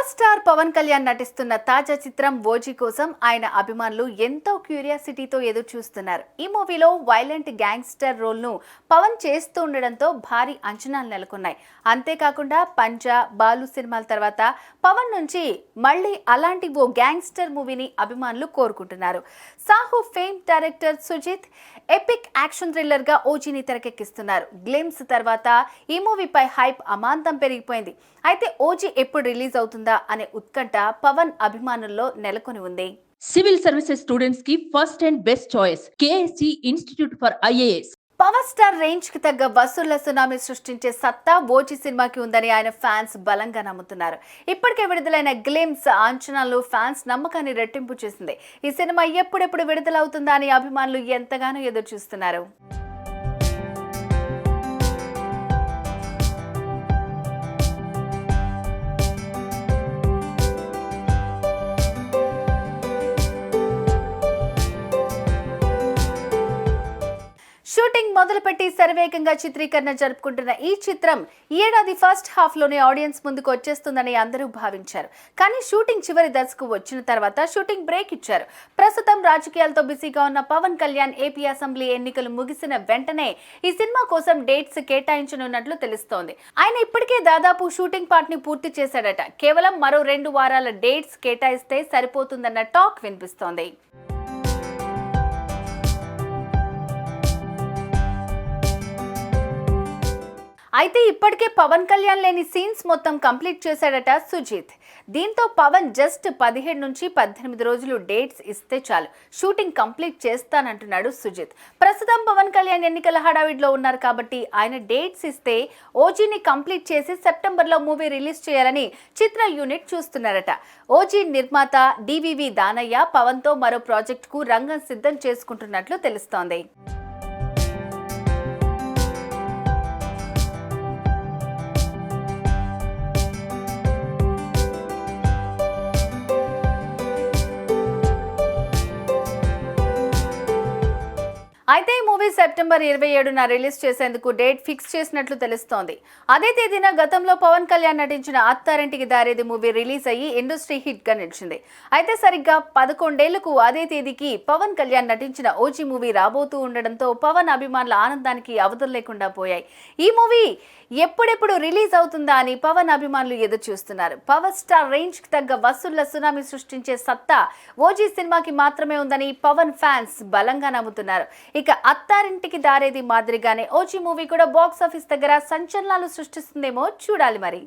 Power star Pawan Kalyan నటిస్తున్న తాజా చిత్రం ఓజీ కోసం ఆయన అభిమానులు ఎంతో క్యూరియాసిటీతో ఎదురు చూస్తున్నారు. ఈ మూవీలో వైలెంట్ గ్యాంగ్స్టర్ రోల్ ను పవన్ చేస్తూ ఉండడంతో భారీ అంచనాలు నెలకొన్నాయి. అంతేకాకుండా పంజా, బాలు సినిమాల తర్వాత పవన్ నుంచి మళ్ళీ అలాంటి ఓ గ్యాంగ్స్టర్ మూవీని అభిమానులు కోరుకుంటున్నారు. Saaho fame director Sujeeth epic action thriller గా ఓజీని తెరకెక్కిస్తున్నారు. గ్లిమ్స్ తర్వాత ఈ మూవీపై హైప్ అమాంతం పెరిగిపోయింది. అయితే ఓజీ ఎప్పుడు రిలీజ్ అవుతుందా అనే ఉత్కంఠ పవన్ అభిమానుల్లో నెలకొని ఉంది. సివిల్ సర్వీసెస్ స్టూడెంట్స్ కి first and best choice KSC institute for IAS. Power star range కి తగ్గ వసూళ్ల సునామీ సృష్టించే సత్తా ఓజీ సినిమాకి ఉందని ఆయన ఫ్యాన్స్ బలంగా నమ్ముతున్నారు. ఇప్పటికే విడుదలైన గ్లిమ్స్ అంచనాలు ఫ్యాన్స్ నమ్మకాన్ని రెట్టింపు చేసింది. ఈ సినిమా ఎప్పుడెప్పుడు విడుదలవుతుందా అని అభిమానులు ఎంతగానో ఎదురు చూస్తున్నారు. షూటింగ్ మొదలుపెట్టి శరవేగంగా చిత్రీకరణ జరుపుకుంటున్న ఈ చిత్రం ఈ ఏడాది ఫస్ట్ హాఫ్ లోనే ఆడియన్స్ ముందుకు వచ్చేస్తుందని అందరూ భావించారు. కానీ షూటింగ్ చివరి దశకు వచ్చిన తర్వాత షూటింగ్ బ్రేక్ ఇచ్చారు. ప్రస్తుతం రాజకీయాలతో బిజీగా ఉన్న పవన్ కళ్యాణ్ ఏపీ అసెంబ్లీ ఎన్నికలు ముగిసిన వెంటనే ఈ సినిమా కోసం డేట్స్ కేటాయించనున్నట్లు తెలుస్తోంది. ఆయన ఇప్పటికే దాదాపు షూటింగ్ పార్ట్ ని పూర్తి చేశాడట. కేవలం మరో 2 వారాల డేట్స్ కేటాయిస్తే సరిపోతుందన్న టాక్ వినిపిస్తోంది. అయితే ఇప్పటికే పవన్ కళ్యాణ్ లేని సీన్స్ మొత్తం కంప్లీట్ చేశాడట సుజిత్. దీంతో పవన్ జస్ట్ 17 నుంచి 18 రోజులు డేట్స్ ఇస్తే చాలు షూటింగ్ కంప్లీట్ చేస్తానంటున్నాడు సుజిత్. ప్రస్తుతం పవన్ కళ్యాణ్ ఎన్నికల హడావిడిలో ఉన్నారు కాబట్టి ఆయన డేట్స్ ఇస్తే ఓజీని కంప్లీట్ చేసి సెప్టెంబర్లో మూవీ రిలీజ్ చేయాలని చిత్ర యూనిట్ చూస్తున్నారట. ఓజీ నిర్మాత డివివి దానయ్య పవన్తో మరో ప్రాజెక్టుకు రంగం సిద్ధం చేసుకుంటున్నట్లు తెలుస్తోంది. అయితే ఈ మూవీ సెప్టెంబర్ 27న రిలీజ్ చేసేందుకు డేట్ ఫిక్స్ చేసినట్లు తెలుస్తోంది. అదే తేదీన గతంలో పవన్ కళ్యాణ్ నటించిన అత్తారింటికి దారేది మూవీ రిలీజ్ అయ్యి ఇండస్ట్రీ హిట్ గా నిలిచింది. అయితే సరిగ్గా 11 ఏళ్లకు అదే తేదీకి పవన్ కళ్యాణ్ నటించిన ఓజీ మూవీ రాబోతూ ఉండడంతో పవన్ అభిమానుల ఆనందానికి అవధులు లేకుండా పోయాయి. ఈ మూవీ ఎప్పుడెప్పుడు రిలీజ్ అవుతుందా అని పవన్ అభిమానులు ఎదురు చూస్తున్నారు. పవర్ స్టార్ రేంజ్ కి తగ్గ వసూళ్ల సునామీ సృష్టించే సత్తా ఓజీ సినిమాకి మాత్రమే ఉందని పవన్ ఫ్యాన్స్ బలంగా నమ్ముతున్నారు. ఇక అత్తారింటికి దారేది మాదిరిగానే ఓజీ మూవీ కూడా బాక్స్ ఆఫీస్ దగ్గర సంచలనాలు సృష్టిస్తుందేమో చూడాలి మరి.